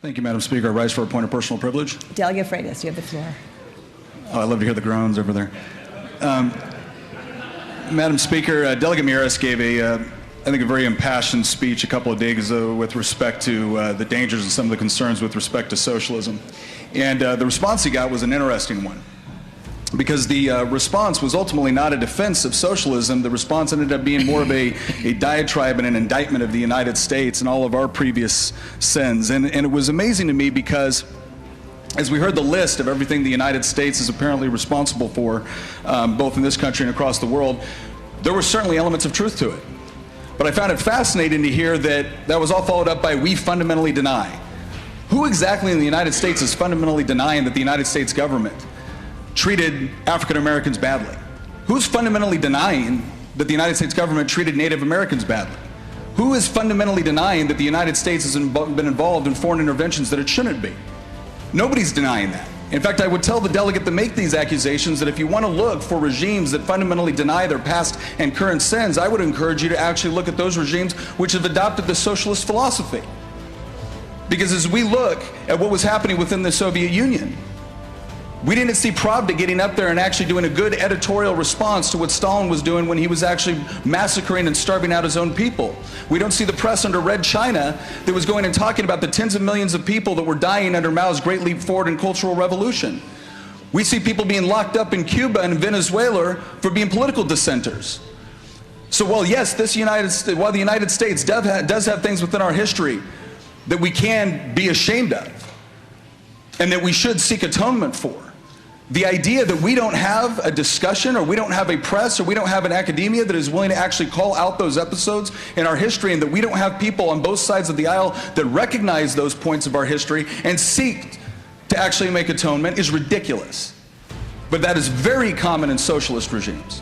Thank you, Madam Speaker. I rise for a point of personal privilege. Delegate Freitas, you have the floor. Oh, I love to hear the groans over there. Madam Speaker, Delegate Miras gave I think, a very impassioned speech a couple of days ago with respect to the dangers and some of the concerns with respect to socialism. And the response he got was an interesting one, because the response was ultimately not a defense of socialism. The response ended up being more of a diatribe and an indictment of the United States and all of our previous sins. And it was amazing to me because as we heard the list of everything the United States is apparently responsible for, both in this country and across the world, there were certainly elements of truth to it. But I found it fascinating to hear that that was all followed up by "we fundamentally deny." Who exactly in the United States is fundamentally denying that the United States government treated African Americans badly? Who's fundamentally denying that the United States government treated Native Americans badly? Who is fundamentally denying that the United States has been involved in foreign interventions that it shouldn't be? Nobody's denying that. In fact, I would tell the delegate to make these accusations that if you want to look for regimes that fundamentally deny their past and current sins, I would encourage you to actually look at those regimes which have adopted the socialist philosophy. Because as we look at what was happening within the Soviet Union, we didn't see Pravda getting up there and actually doing a good editorial response to what Stalin was doing when he was actually massacring and starving out his own people. We don't see the press under Red China that was going and talking about the tens of millions of people that were dying under Mao's Great Leap Forward and Cultural Revolution. We see people being locked up in Cuba and Venezuela for being political dissenters. So while yes, while the United States does have things within our history that we can be ashamed of and that we should seek atonement for, the idea that we don't have a discussion, or we don't have a press, or we don't have an academia that is willing to actually call out those episodes in our history, and that we don't have people on both sides of the aisle that recognize those points of our history and seek to actually make atonement is ridiculous. But that is very common in socialist regimes.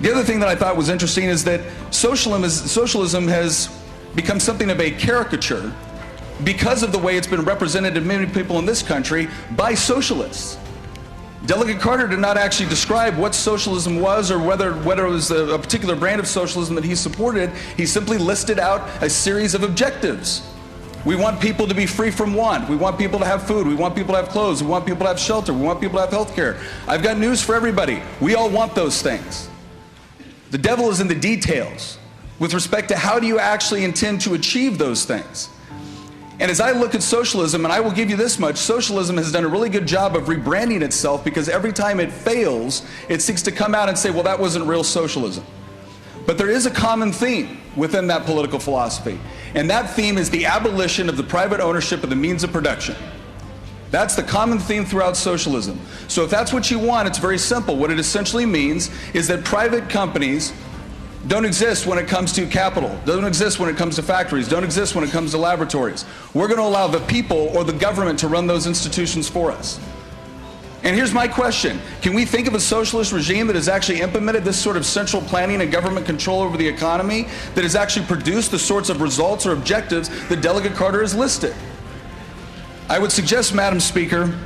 The other thing that I thought was interesting is that socialism has become something of a caricature because of the way it's been represented to many people in this country by socialists. Delegate Carter did not actually describe what socialism was, or whether it was a particular brand of socialism that he supported. He simply listed out a series of objectives. We want people to be free from want. We want people to have food. We want people to have clothes. We want people to have shelter. We want people to have health care. I've got news for everybody. We all want those things. The devil is in the details with respect to how do you actually intend to achieve those things. And as I look at socialism, and I will give you this much, socialism has done a really good job of rebranding itself, because every time it fails, it seeks to come out and say, well, that wasn't real socialism. But there is a common theme within that political philosophy, and that theme is the abolition of the private ownership of the means of production. That's the common theme throughout socialism. So if that's what you want, it's very simple. What it essentially means is that private companies don't exist when it comes to capital, don't exist when it comes to factories, don't exist when it comes to laboratories. We're going to allow the people or the government to run those institutions for us. And here's my question. Can we think of a socialist regime that has actually implemented this sort of central planning and government control over the economy, that has actually produced the sorts of results or objectives that Delegate Carter has listed? I would suggest, Madam Speaker,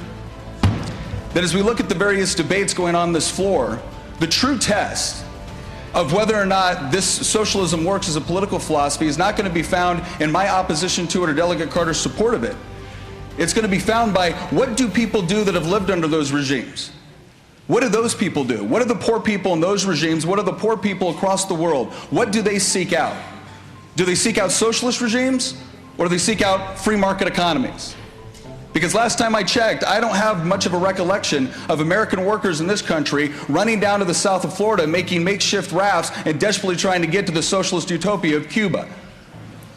that as we look at the various debates going on this floor, the true test of whether or not this socialism works as a political philosophy is not going to be found in my opposition to it or Delegate Carter's support of it. It's going to be found by, what do people do that have lived under those regimes? What do those people do? What are the poor people in those regimes? What are the poor people across the world? What do they seek out? Do they seek out socialist regimes, or do they seek out free market economies? Because last time I checked, I don't have much of a recollection of American workers in this country running down to the south of Florida, making makeshift rafts and desperately trying to get to the socialist utopia of Cuba.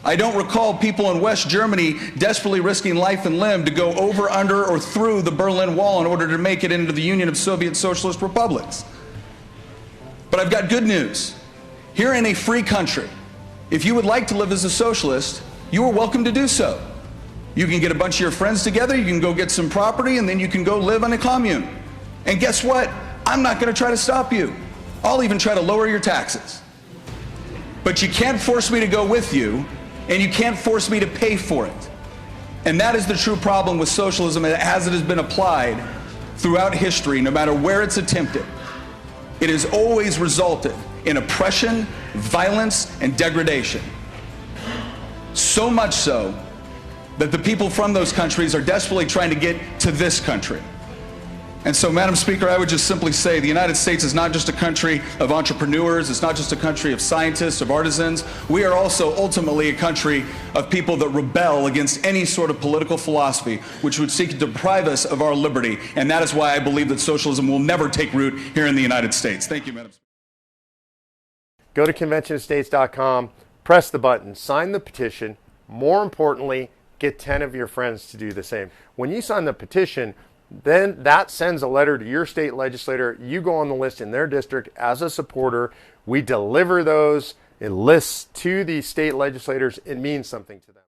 I don't recall people in West Germany desperately risking life and limb to go over, under, or through the Berlin Wall in order to make it into the Union of Soviet Socialist Republics. But I've got good news. Here in a free country, if you would like to live as a socialist, you are welcome to do so. You can get a bunch of your friends together, you can go get some property, and then you can go live on a commune. And guess what? I'm not going to try to stop you. I'll even try to lower your taxes. But you can't force me to go with you, and you can't force me to pay for it. And that is the true problem with socialism as it has been applied throughout history, no matter where it's attempted. It has always resulted in oppression, violence, and degradation. So much so that the people from those countries are desperately trying to get to this country. And so, Madam Speaker, I would just simply say the United States is not just a country of entrepreneurs, it's not just a country of scientists, of artisans. We are also ultimately a country of people that rebel against any sort of political philosophy which would seek to deprive us of our liberty. And that is why I believe that socialism will never take root here in the United States. Thank you, Madam Speaker. Go to conventionestates.com, press the button, sign the petition. More importantly, get 10 of your friends to do the same. When you sign the petition, then that sends a letter to your state legislator. You go on the list in their district as a supporter. We deliver those lists to the state legislators. It means something to them.